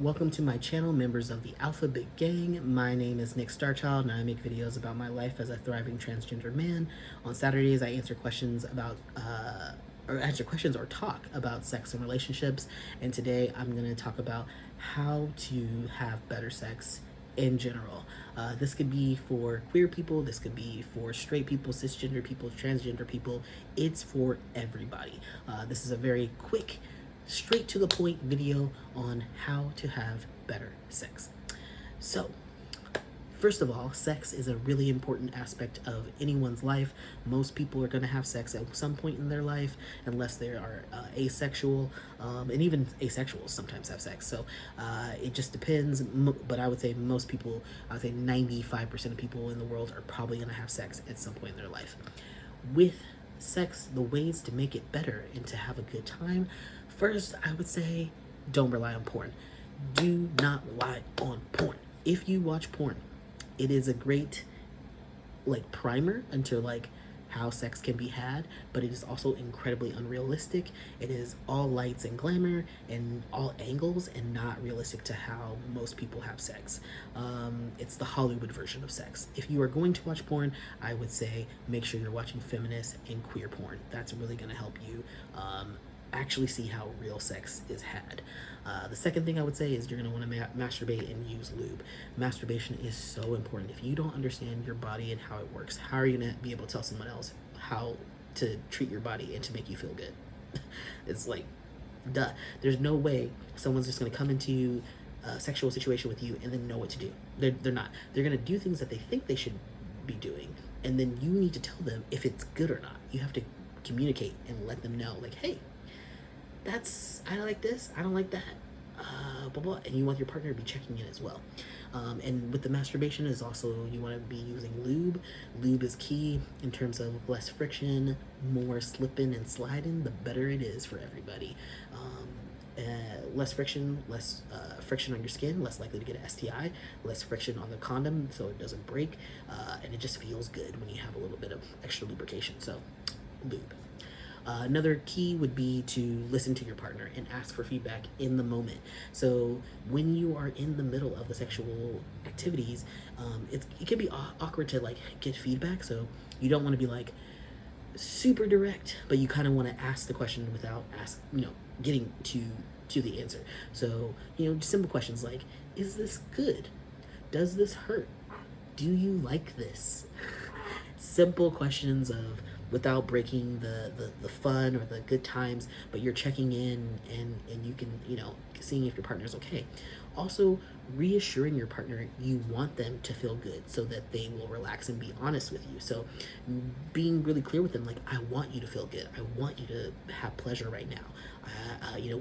Welcome to my channel, members of the Alphabet Gang. My name is NikStarchild, and I make videos about my life as a thriving transgender man. On Saturdays, I answer questions about, or talk about sex and relationships. And today, I'm going to talk about how to have better sex in general. This could be for queer people, this could be for straight people, cisgender people, transgender people. It's for everybody. This is a very quick, straight to the point video on how to have better sex. So, first of all, sex is a really important aspect of anyone's life. Most people are going to have sex at some point in their life, unless they are asexual, and even asexuals sometimes have sex. So it just depends, but I would say most people, I would say 95% of people in the world are probably going to have sex at some point in their life. With sex, the ways to make it better and to have a good time, first, I would say don't rely on porn. Do not rely on porn. If you watch porn, it is a great primer into how sex can be had, but it is also incredibly unrealistic. It is all lights and glamour and all angles and not realistic to how most people have sex. It's the Hollywood version of sex. If you are going to watch porn, I would say make sure you're watching feminist and queer porn. That's really going to help you actually see how real sex is had. The second thing I would say is you're going to want to masturbate and use lube. Masturbation is so important. If you don't understand your body and how it works, how are you going to be able to tell someone else how to treat your body and to make you feel good? It's like, duh. There's no way someone's just going to come into a sexual situation with you and then know what to do. They're not. They're going to do things that they think they should be doing, and then you need to tell them if it's good or not. You have to communicate and let them know, like, hey, I like this, I don't like that, blah blah, and you want your partner to be checking in as well. And with the masturbation is also, you want to be using lube. Lube is key in terms of less friction, more slipping and sliding, the better it is for everybody. Less friction, friction on your skin, less likely to get an STI, less friction on the condom so it doesn't break, and it just feels good when you have a little bit of extra lubrication. So lube. Another key would be to listen to your partner and ask for feedback in the moment. So when you are in the middle of the sexual activities, it can be awkward to get feedback. So you don't want to be super direct, but you kind of want to ask the question without getting to the answer. So just simple questions like, is this good? Does this hurt? Do you like this? Simple questions of, without breaking the fun or the good times, but you're checking in and you can, seeing if your partner's okay. Also, reassuring your partner you want them to feel good so that they will relax and be honest with you. So being really clear with them, I want you to feel good. I want you to have pleasure right now.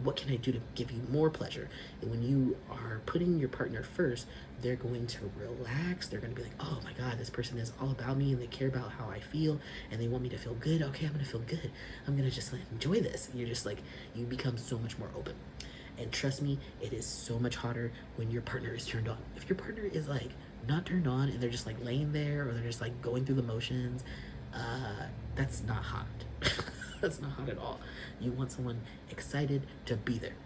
What can I do to give you more pleasure? And when you are putting your partner first, they're going to relax. They're going to be like, oh my God, this person is all about me and they care about how I feel and they want me to feel good. Okay, I'm going to feel good. I'm going to just enjoy this. And you're just you become so much more open. And trust me, it is so much harder when your partner is turned on. If your partner is not turned on and they're just laying there, or they're just going through the motions, that's not hot. That's not hot at all. You want someone excited to be there.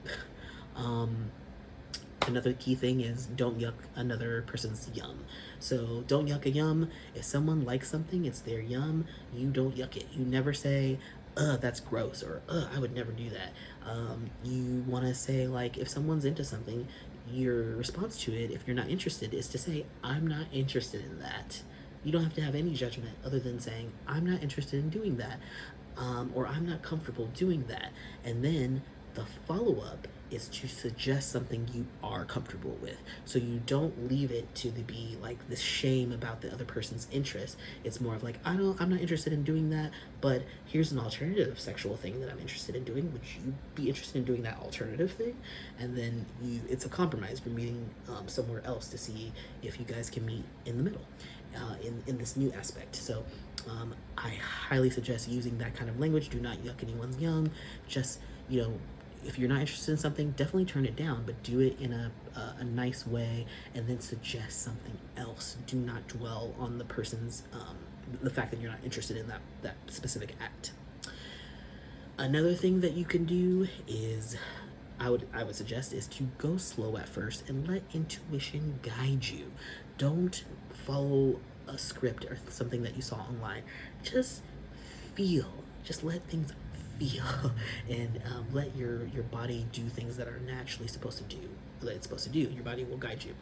Another key thing is don't yuck another person's yum. So don't yuck a yum. If someone likes something, it's their yum. You don't yuck it. You never say, that's gross, or I would never do that. You want to say, if someone's into something, your response to it, if you're not interested, is to say, I'm not interested in that. You don't have to have any judgment other than saying, I'm not interested in doing that, or I'm not comfortable doing that. And then the follow-up is to suggest something you are comfortable with. So you don't leave it to be this shame about the other person's interest. It's more of I'm not interested in doing that, but here's an alternative sexual thing that I'm interested in doing. Would you be interested in doing that alternative thing? And then it's a compromise. You're meeting somewhere else to see if you guys can meet in the middle in this new aspect. So I highly suggest using that kind of language. Do not yuck anyone's yum. Just, if you're not interested in something, definitely turn it down, but do it in a nice way, and then suggest something else. Do not dwell on the person's, the fact that you're not interested in that specific act. Another thing that you can do is I would suggest is to go slow at first and let intuition guide you. Don't follow a script or something that you saw online. Just feel. Just let things feel, and let your body do things that are naturally supposed to do. That it's supposed to do. Your body will guide you.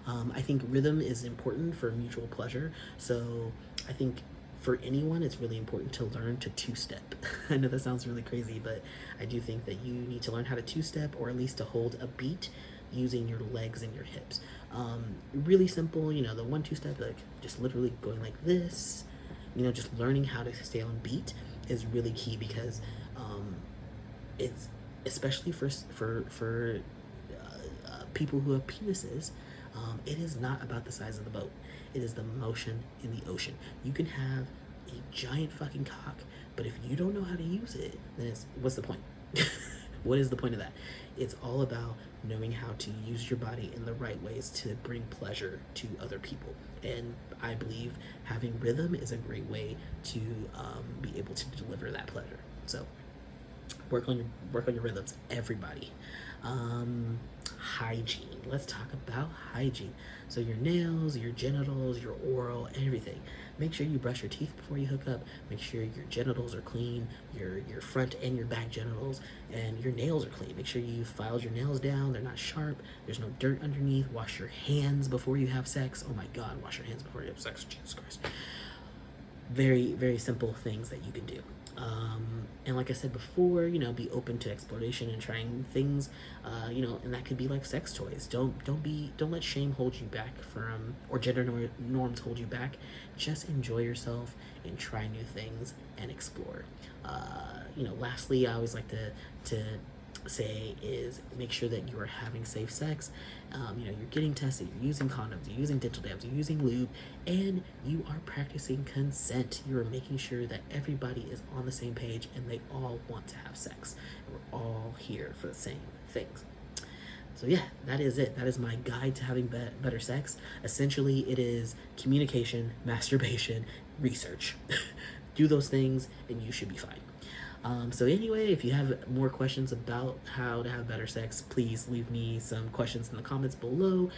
I think rhythm is important for mutual pleasure. So I think for anyone, it's really important to learn to two-step. I know that sounds really crazy, but I do think that you need to learn how to two-step, or at least to hold a beat using your legs and your hips. Really simple, you know, the 1-2 step, like just literally going like this, you know, just learning how to stay on beat is really key, because it's especially for people who have penises. It is not about the size of the boat. It is the motion in the ocean. You can have a giant fucking cock, but if you don't know how to use it, then what's the point? What is the point of that? It's all about knowing how to use your body in the right ways to bring pleasure to other people. And I believe having rhythm is a great way to be able to deliver that pleasure. So work on your rhythms, everybody. Hygiene. Let's talk about hygiene. So your nails, your genitals, your oral, everything. Make sure you brush your teeth before you hook up. Make sure your genitals are clean, your front and your back genitals, and your nails are clean. Make sure you filed your nails down, they're not sharp, there's no dirt underneath. Wash your hands before you have sex. Oh my God, wash your hands before you have sex, Jesus Christ. Very, very simple things that you can do. And like I said before, you know, be open to exploration and trying things, you know, and that could be like sex toys. Don't let shame hold you back from, or gender norms hold you back. Just enjoy yourself and try new things and explore. You know, lastly, I always like to say is make sure that you are having safe sex. You know, you're getting tested, you're using condoms, you're using dental dams, you're using lube, and you are practicing consent. You are making sure that everybody is on the same page and they all want to have sex. We're all here for the same things. So yeah, that is it. That is my guide to having better sex. Essentially, it is communication, masturbation, research. Do those things and you should be fine. So anyway, if you have more questions about how to have better sex, please leave me some questions in the comments below.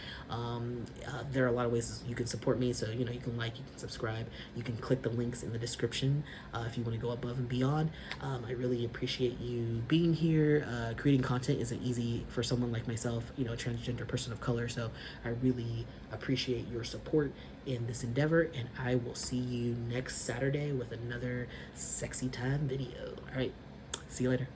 There are a lot of ways you can support me. So, you know, you can like, you can subscribe, you can click the links in the description if you want to go above and beyond. I really appreciate you being here. Creating content isn't easy for someone like myself, you know, a transgender person of color. So I really appreciate your support in this endeavor, and I will see you next Saturday with another sexy time video. All right, see you later.